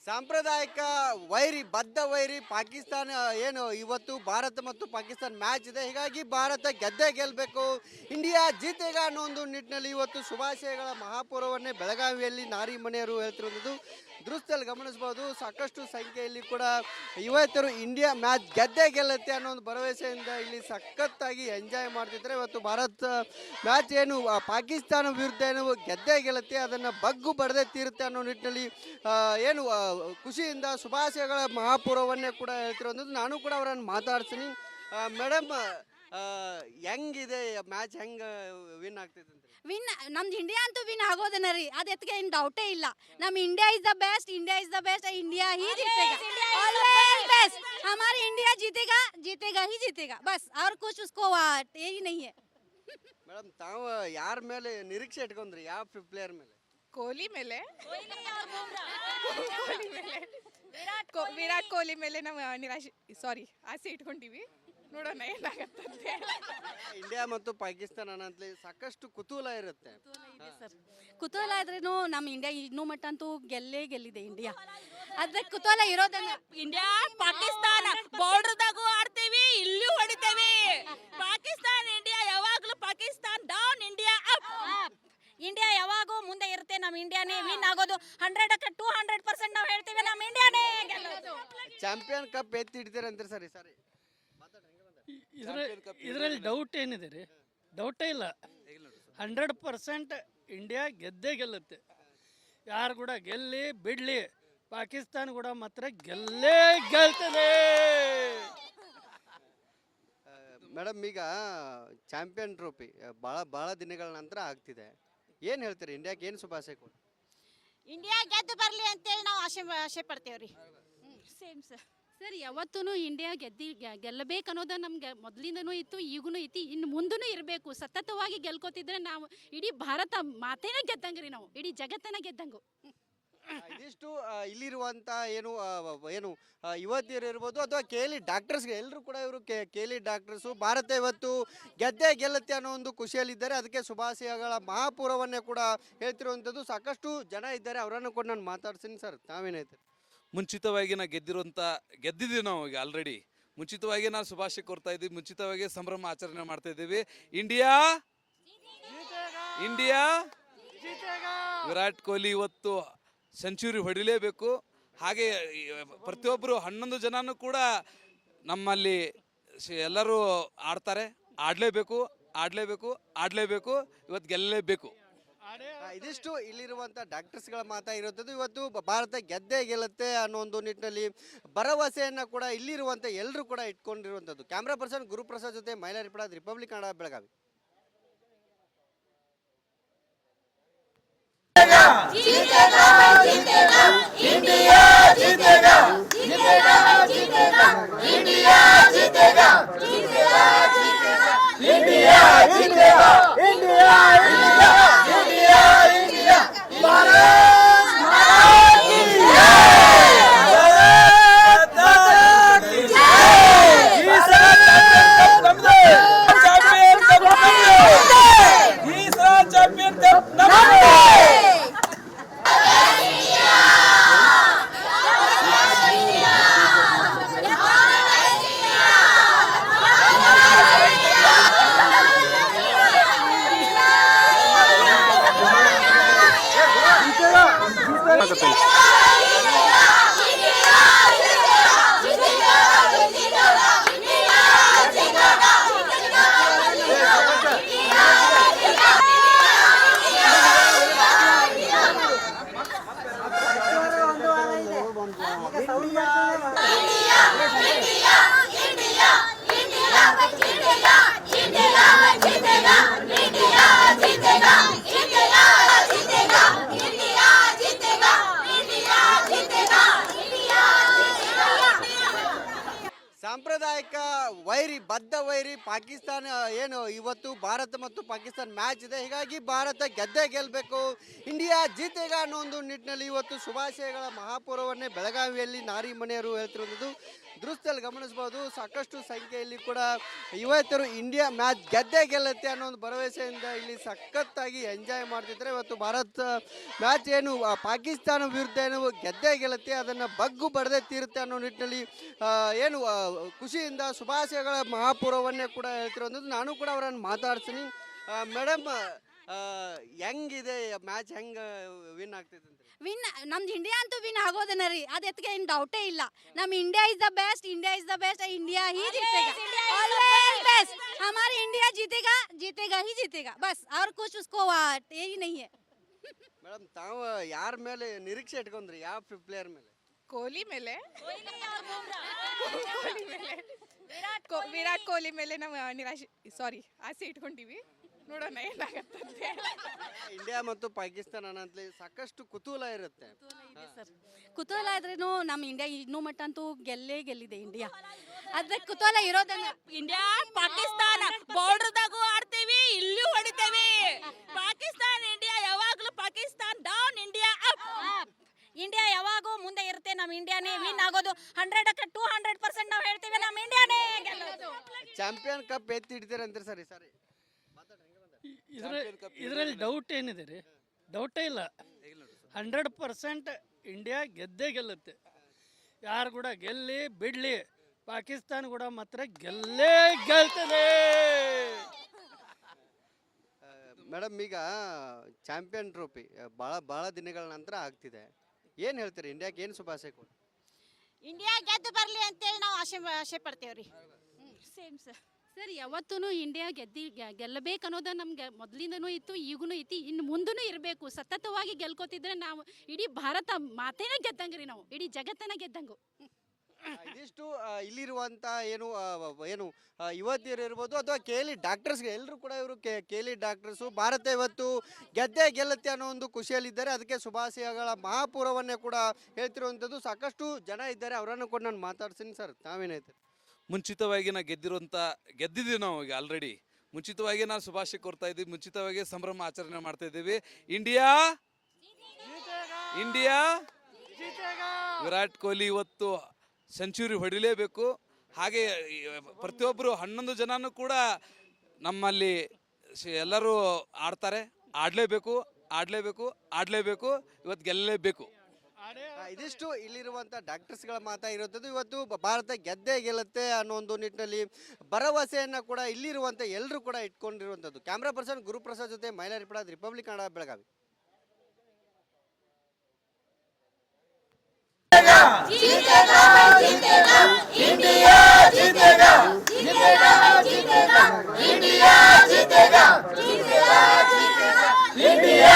ಸಾಂಪ್ರದಾಯಿಕ ವೈರಿ ಬದ್ಧ ವೈರಿ ಪಾಕಿಸ್ತಾನ ಏನು ಇವತ್ತು ಭಾರತ ಮತ್ತು ಪಾಕಿಸ್ತಾನ ಮ್ಯಾಚ್ ಇದೆ. ಹೀಗಾಗಿ ಭಾರತ ಗೆದ್ದೇ ಗೆಲ್ಲಬೇಕು, ಇಂಡಿಯಾ ಜೀತೆಗ ಅನ್ನೋ ಒಂದು ನಿಟ್ಟಿನಲ್ಲಿ ಇವತ್ತು ಶುಭಾಶಯಗಳ ಮಹಾಪೂರ್ವವನ್ನೇ ಬೆಳಗಾವಿಯಲ್ಲಿ ನಾರಿ ಮನೆಯರು ಹೇಳ್ತಿರೋದು ದೃಶ್ಯದಲ್ಲಿ ಗಮನಿಸಬಹುದು. ಸಾಕಷ್ಟು ಸಂಖ್ಯೆಯಲ್ಲಿ ಕೂಡ ಯುವತಿಯರು ಇಂಡಿಯಾ ಮ್ಯಾಚ್ ಗೆದ್ದೇ ಗೆಲ್ಲುತ್ತೆ ಅನ್ನೋ ಒಂದು ಭರವಸೆಯಿಂದ ಇಲ್ಲಿ ಸಖತ್ತಾಗಿ ಎಂಜಾಯ್ ಮಾಡ್ತಿದ್ದಾರೆ. ಇವತ್ತು ಭಾರತ ಮ್ಯಾಚ್ ಏನು ಪಾಕಿಸ್ತಾನ ವಿರುದ್ಧ ಏನು ಗೆದ್ದೇ ಗೆಲ್ಲುತ್ತೆ, ಅದನ್ನು ಬಗ್ಗು ಬಡದೇ ತೀರುತ್ತೆ ಅನ್ನೋ ನಿಟ್ಟಿನಲ್ಲಿ ಏನು ಖುಷಿಯಿಂದ ಶುಭಾಶಯಗಳ ಮಹಾಪೂರ್ವವನ್ನೇ ಕೂಡ ಹೇಳ್ತಿರೋದು. ನಾನು ಕೂಡ ಅವರನ್ನು ಮಾತಾಡ್ತೀನಿ. ಮೇಡಮ್, ಹೆಂಗಿದೆ ಮ್ಯಾಚ್, ಹೆಂಗೆ ವಿನ್ ಆಗ್ತೈತೆ? ವಿನ್ ನಮ್ದು ಇಂಡಿಯಾ ಅಂತೂ ವಿನ್ ಆಗೋದನ್ನ ರೀ, ಅದು ಎತ್ಗೆ ಏನು ಡೌಟೇ ಇಲ್ಲ. ನಮ್ಮ India is the best, India is the best, India ही जीतेगा, ऑलवेज बेस्ट. हमारी इंडिया जीतेगा, जीतेगा ही जीतेगा, बस और कुछ उसको यही नहीं है. ಮೇಡಮ್, ತಾವು ಯಾರ ಮೇಲೆ ನಿರೀಕ್ಷೆ ಇಟ್ಕೊಂಡ್ರಿ? ಯಾವ ಪ್ಲೇಯರ್ ಮೇಲೆ? ಕೊಹ್ಲಿ ಮೇಲೆ, ವಿರಾಟ್ ಕೊಹ್ಲಿ ಮೇಲೆ ನಾವು ನಿರಾಶೆ ಆಸೆ ಇಟ್ಕೊಂಡಿವಿ. ನೋಡೋಣ ಏನಾಗತ್ತಂತೆ. ಇಂಡಿಯಾ ಮತ್ತು ಪಾಕಿಸ್ತಾನ ಅನ್ನೋದ್ಲಿ ಸಾಕಷ್ಟು ಕುತೂಹಲ ಇರುತ್ತೆ. ಕುತೂಹಲ ಇದ್ರೇನು ನಮ್ಮ ಇಂಡಿಯಾ ಇನ್ನೂ ಮಟ್ಟ ಅಂತೂ ಗೆಲ್ಲಿದೆ ಇಂಡಿಯಾ. ಅದ್ರ ಕುತೂಹಲ ಇರೋದನ್ನ ಇಂಡಿಯಾ ಪಾಕಿಸ್ತಾನ ಬಾರ್ಡರ್ದಾಗೂ ಆಡ್ತೀವಿ, ಇಲ್ಲೂ ಹೊಡಿತೇವಿ. ಪಾಕಿಸ್ತಾನ ಇಂಡಿಯಾ ಯಾವಾಗ್ಲೂ Pakistan down, India up. India ಯಾವಾಗೂ ಮುಂದೆ ಇರುತ್ತೆ. ನಮ್ಮ ಇಂಡಿಯಾನೇ ವಿನ್ ಆಗೋದು 100ಕ್ಕೆ 200% ನಾವು ಹೇಳ್ತೀವಿ, ನಮ್ಮ ಇಂಡಿಯಾನೇ ಗೆಲ್ಲೋದು. ಚಾಂಪಿಯನ್ ಕಪ್ ಎತ್ತಿ ಹಿಡಿತೀರಂತೀರಿ? ಸರಿ ಇದರಲ್ಲಿ ಡೌಟ್ ಏನಿದೆ ರೀ? ಡೌಟೇ ಇಲ್ಲ. 100% ಇಂಡಿಯಾ ಗೆದ್ದೇ ಗೆಲ್ಲುತ್ತೆ. ಯಾರು ಕೂಡ ಗೆಲ್ಲಿ ಬಿಡ್ಲಿ, ಪಾಕಿಸ್ತಾನ ಕೂಡ ಮಾತ್ರ ಗೆಲ್ಲೇ ಗೆಲ್ತದೆ. ಮೇಡಮ್, ಈಗ ಚಾಂಪಿಯನ್ ಟ್ರೋಫಿ ಭಾಳ ದಿನಗಳ ನಂತರ ಆಗ್ತಿದೆ. ಏನು ಹೇಳ್ತೀರಿ? ಇಂಡಿಯಾಕ್ಕೆ ಏನು ಶುಭಾಶಯ ಕೊಡಿ? ಇಂಡಿಯಾ ಗೆದ್ದು ಬರಲಿ ಅಂತೇಳಿ ನಾವು ಆಸೆ ಪಡ್ತೇವ್ರಿ. ಸೇಮ್ ಸರ್, ಯಾವತ್ತೂ ಇಂಡಿಯಾ ಗೆಲ್ಲಬೇಕು ಅನ್ನೋದು ನಮ್ಗೆ ಮೊದಲಿಂದನೂ ಇತ್ತು, ಈಗೂ ಇತ್ತು, ಇನ್ನು ಮುಂದೂ ಇರಬೇಕು. ಸತತವಾಗಿ ಗೆಲ್ಕೋತಿದ್ರೆ ನಾವು ಇಡೀ ಭಾರತ ಮಾತೇನೆ ಗೆದ್ದಂಗೆ ರೀ, ನಾವು ಇಡೀ ಜಗತ್ತನ್ನ ಗೆದ್ದಂಗು. ಇದಿಷ್ಟು ಇಲ್ಲಿರುವಂಥ ಏನು ಯುವತಿಯರು ಇರ್ಬೋದು ಅಥವಾ ಕೇಲಿ ಡಾಕ್ಟರ್ಸ್ಗೆ ಎಲ್ಲರೂ ಕೂಡ ಇವರು ಕೇಲಿ ಡಾಕ್ಟರ್ಸು ಭಾರತ ಇವತ್ತು ಗೆದ್ದೇ ಗೆಲ್ಲುತ್ತೆ ಅನ್ನೋ ಒಂದು ಖುಷಿಯಲ್ಲಿದ್ದಾರೆ. ಅದಕ್ಕೆ ಶುಭಾಶಯಗಳ ಮಹಾಪೂರ್ವವನ್ನೇ ಕೂಡ ಹೇಳ್ತಿರುವಂಥದ್ದು ಸಾಕಷ್ಟು ಜನ ಇದ್ದಾರೆ. ಅವರನ್ನು ಕೂಡ ನಾನು ಮಾತಾಡ್ತೀನಿ. ಸರ್, ತಾವೇನೈತೆ? ಮುಂಚಿತವಾಗಿ ಗೆದ್ದಿದ್ದೀವಿ ನಾವು ಈಗ ಆಲ್ರೆಡಿ. ಮುಂಚಿತವಾಗಿ ನಾವು ಶುಭಾಶಯ ಕೋರ್ತಾ ಇದ್ದೀವಿ, ಮುಂಚಿತವಾಗಿ ಸಂಭ್ರಮ ಆಚರಣೆ ಮಾಡ್ತಾ ಇದ್ದೀವಿ. ಇಂಡಿಯಾ ವಿರಾಟ್ ಕೊಹ್ಲಿ ಇವತ್ತು ಸೆಂಚುರಿ ಹೊಡಿಲೇಬೇಕು. ಹಾಗೆ ಪ್ರತಿಯೊಬ್ಬರು 11 ಜನನೂ ಕೂಡ ನಮ್ಮಲ್ಲಿ ಎಲ್ಲರೂ ಆಡಲೇಬೇಕು, ಇವತ್ತು ಗೆಲ್ಲಲೇಬೇಕು. ಇದಿಷ್ಟು ಇಲ್ಲಿರುವಂಥ ಡಾಕ್ಟರ್ಸ್ಗಳ ಮಾತಾಗಿರುತ್ತದೆ. ಇವತ್ತು ಭಾರತ ಗೆದ್ದೇ ಗೆಲ್ಲುತ್ತೆ ಅನ್ನೋ ಒಂದು ನಿಟ್ಟಿನಲ್ಲಿ ಭರವಸೆಯನ್ನು ಕೂಡ ಇಲ್ಲಿರುವಂಥ ಎಲ್ಲರೂ ಕೂಡ ಇಟ್ಕೊಂಡಿರುವಂಥದ್ದು. ಕ್ಯಾಮ್ರಾ ಪರ್ಸನ್ ಗುರುಪ್ರಸಾದ್ ಜೊತೆ ಮೈಲಾರಿ ಪಡ, ರಿಪಬ್ಲಿಕ್ ಕನ್ನಡ, ಬೆಳಗಾವಿ. India, ನಿರ್ಣಾಯಕ ವೈರಿ ಬದ್ಧ ವೈರಿ ಪಾಕಿಸ್ತಾನ ಏನು ಇವತ್ತು ಭಾರತ ಮತ್ತು ಪಾಕಿಸ್ತಾನ ಮ್ಯಾಚ್ ಇದೆ. ಹೀಗಾಗಿ ಭಾರತ ಗೆದ್ದೇ ಗೆಲ್ಲಬೇಕು, ಇಂಡಿಯಾ ಜೀತೆಗ ಅನ್ನೋ ಒಂದು ನಿಟ್ಟಿನಲ್ಲಿ ಇವತ್ತು ಶುಭಾಶಯಗಳ ಮಹಾಪೂರ್ವವನ್ನೇ ಬೆಳಗಾವಿಯಲ್ಲಿ ನಾರಿ ಮನೆಯವರು ಹೇಳ್ತಿರೋದು ದೃಶ್ಯದಲ್ಲಿ ಗಮನಿಸಬಹುದು. ಸಾಕಷ್ಟು ಸಂಖ್ಯೆಯಲ್ಲಿ ಕೂಡ ಯುವತಿಯರು ಇಂಡಿಯಾ ಮ್ಯಾಚ್ ಗೆದ್ದೇ ಗೆಲ್ಲುತ್ತೆ ಅನ್ನೋ ಒಂದು ಭರವಸೆಯಿಂದ ಇಲ್ಲಿ ಸಖತ್ತಾಗಿ ಎಂಜಾಯ್ ಮಾಡ್ತಿದ್ದಾರೆ. ಇವತ್ತು ಭಾರತ ಮ್ಯಾಚ್ ಏನು ಪಾಕಿಸ್ತಾನ ವಿರುದ್ಧ ಏನು ಗೆದ್ದೇ ಗೆಲ್ಲುತ್ತೆ, ಅದನ್ನು ಬಗ್ಗು ಬಡದೇ ತೀರುತ್ತೆ ಅನ್ನೋ ನಿಟ್ಟಿನಲ್ಲಿ ಏನು ಖುಷಿಯಿಂದ ಶುಭಾಶಯಗಳ ಮಹಾಪೂರ್ವವನ್ನೇ ಕೂಡ ಹೇಳ್ತಿರೋದು. ನಾನು ಕೂಡ ಅವರನ್ನು ಮಾತಾಡ್ತೀನಿ. ಮೇಡಮ್, ಹೆಂಗಿದೆ ಮ್ಯಾಚ್, ಹೆಂಗೆ ವಿನ್ ಆಗ್ತೈತೆ ಅಂತ? ವಿನ್ ನಮ್ದು ಇಂಡಿಯಾ ಅಂತೂ ವಿನ್ ಆಗೋದನ್ನ ರೀ, ಅದು ಎತ್ಗೆ ಏನು ಡೌಟೇ ಇಲ್ಲ. ನಮ್ಮ India is the best, India is the best, India ही जीतेगा, ऑलवेज बेस्ट. हमारी इंडिया जीतेगा, जीतेगा ही जीतेगा, बस और कुछ उसको यही नहीं है. ಮೇಡಮ್, ತಾವು ಯಾರ ಮೇಲೆ ನಿರೀಕ್ಷೆ ಇಟ್ಕೊಂಡ್ರಿ, ಯಾವ ಪ್ಲೇಯರ್ ಮೇಲೆ? ಕೊಹ್ಲಿ ಮೇಲೆ ವಿರಾಟ್ ಕೊಹ್ಲಿ ಮೇಲೆ ನಾವು ನಿರಾಶೆ ಆಸೆ ಇಟ್ಕೊಂಡಿವಿ. ನೋಡೋಣ ಏನಾಗತ್ತಂತೆ. ಇಂಡಿಯಾ ಮತ್ತು ಪಾಕಿಸ್ತಾನ ಅನ್ನೋದ್ಲಿ ಸಾಕಷ್ಟು ಕುತೂಹಲ ಇರುತ್ತೆ. ಸರ್ ಕುತೂಹಲ ಆದ್ರೇನು ನಮ್ಮ ಇಂಡಿಯಾ ಇನ್ನೂ ಮಟ್ಟ ಅಂತೂ ಗೆಲ್ಲಿದೆ ಇಂಡಿಯಾ. ಅದ್ರ ಕುತೂಹಲ ಇರೋದನ್ನ ಇಂಡಿಯಾ ಪಾಕಿಸ್ತಾನ ಬಾರ್ಡರ್ದಾಗೂ ಆಡ್ತೀವಿ, ಇಲ್ಲೂ ಹೊಡಿತೇವಿ. ಪಾಕಿಸ್ತಾನ ಇಂಡಿಯಾ ಯಾವಾಗ್ಲೂ Pakistan down, India up. India ಯಾವಾಗೂ ಮುಂದೆ ಇರುತ್ತೆ. ನಮ್ಮ ಇಂಡಿಯಾನೇ ವಿನ್ ಆಗೋದು. 100ಕ್ಕೆ 200% ನಾವು ಹೇಳ್ತೀವಿ, ನಮ್ಮ ಇಂಡಿಯಾನೇ ಗೆಲ್ಲೋದು. ಚಾಂಪಿಯನ್ ಕಪ್ ಎತ್ತಿ ಹಿಡಿತೀರಂತೀರಿ ಸರಿ ಸರಿ. ಇದರಲ್ಲಿ ಡೌಟ್ ಏನಿದೆ ರೀ? ಡೌಟೇ ಇಲ್ಲ. 100% ಇಂಡಿಯಾ ಗೆದ್ದೇ ಗೆಲ್ಲುತ್ತೆ. ಯಾರು ಕೂಡ ಗೆಲ್ಲಿ ಬಿಡ್ಲಿ, ಪಾಕಿಸ್ತಾನ ಕೂಡ ಮಾತ್ರ ಗೆಲ್ಲೇ ಗೆಲ್ತದೆ. ಮೇಡಮ್, ಈಗ ಚಾಂಪಿಯನ್ ಟ್ರೋಫಿ ಭಾಳ ದಿನಗಳ ನಂತರ ಆಗ್ತಿದೆ. ಏನು ಹೇಳ್ತೀರಿ ಇಂಡಿಯಾಕ್ಕೆ, ಏನು ಶುಭಾಶಯ ಕೊಡಿ? ಇಂಡಿಯಾ ಗೆದ್ದು ಬರಲಿ ಅಂತೇಳಿ ನಾವು ಆಸೆ ಪಡ್ತೇವ್ರಿ. Same sir. ಸರ್ ಯಾವತ್ತೂ ಇಂಡಿಯಾ ಗೆಲ್ಲಬೇಕು ಅನ್ನೋದು ನಮ್ಗೆ ಮೊದಲಿಂದನೂ ಇತ್ತು, ಈಗೂ ಐತಿ, ಇನ್ನು ಮುಂದೂ ಇರಬೇಕು. ಸತತವಾಗಿ ಗೆಲ್ಕೋತಿದ್ರೆ ನಾವು ಇಡೀ ಭಾರತ ಮಾತೇನ ಗೆದ್ದಂಗೆ ರೀ, ನಾವು ಇಡೀ ಜಗತ್ತನ್ನ ಗೆದ್ದಂಗು. ಇದಿಷ್ಟು ಇಲ್ಲಿರುವಂಥ ಏನು ಯುವತಿಯರು ಇರ್ಬೋದು ಅಥವಾ ಕೇಲಿ ಡಾಕ್ಟರ್ಸ್ಗೆ ಎಲ್ಲರೂ ಕೂಡ ಇವರು ಕೇಲಿ ಡಾಕ್ಟರ್ಸು. ಭಾರತ ಇವತ್ತು ಗೆದ್ದೇ ಗೆಲ್ಲುತ್ತೆ ಅನ್ನೋ ಒಂದು ಖುಷಿಯಲ್ಲಿದ್ದಾರೆ. ಅದಕ್ಕೆ ಶುಭಾಶಯಗಳ ಮಹಾಪೂರ್ವವನ್ನೇ ಕೂಡ ಹೇಳ್ತಿರುವಂಥದ್ದು. ಸಾಕಷ್ಟು ಜನ ಇದ್ದಾರೆ, ಅವರನ್ನು ಕೂಡ ನಾನು ಮಾತಾಡ್ತೀನಿ. ಸರ್, ತಾವೇನಾಯ್ತು? ಮುಂಚಿತವಾಗಿ ಗೆದ್ದಿದ್ದೀವಿ ನಾವು ಈಗ ಆಲ್ರೆಡಿ. ಮುಂಚಿತವಾಗಿ ನಾವು ಶುಭಾಶಯ ಕೋರ್ತಾ ಇದ್ದೀವಿ, ಮುಂಚಿತವಾಗಿ ಸಂಭ್ರಮ ಆಚರಣೆ ಮಾಡ್ತಾ ಇದ್ದೀವಿ. ಇಂಡಿಯಾ ವಿರಾಟ್ ಕೊಹ್ಲಿ ಇವತ್ತು ಸೆಂಚುರಿ ಹೊಡಿಲೇಬೇಕು. ಹಾಗೆ ಪ್ರತಿಯೊಬ್ಬರು 11 ಜನನೂ ಕೂಡ ನಮ್ಮಲ್ಲಿ ಎಲ್ಲರೂ ಆಡ್ತಾರೆ. ಆಡಲೇಬೇಕು, ಇವತ್ತು ಗೆಲ್ಲಲೇಬೇಕು. ಇದಿಷ್ಟು ಇಲ್ಲಿರುವಂಥ ಡಾಕ್ಟರ್ಸ್ಗಳ ಮಾತಾಗಿರುತ್ತದೆ. ಇವತ್ತು ಭಾರತ ಗೆದ್ದೇ ಗೆಲ್ಲುತ್ತೆ ಅನ್ನೋ ಒಂದು ನಿಟ್ಟಿನಲ್ಲಿ ಭರವಸೆಯನ್ನು ಕೂಡ ಇಲ್ಲಿರುವಂಥ ಎಲ್ಲರೂ ಕೂಡ ಇಟ್ಕೊಂಡಿರುವಂಥದ್ದು. ಕ್ಯಾಮ್ರಾ ಪರ್ಸನ್ ಗುರುಪ್ರಸಾದ್ ಜೊತೆ ಮೈಲಾರಿ ರಿಪಬ್ಲಿಕ್ ಕನ್ನಡ, ಬೆಳಗಾವಿ. इंडिया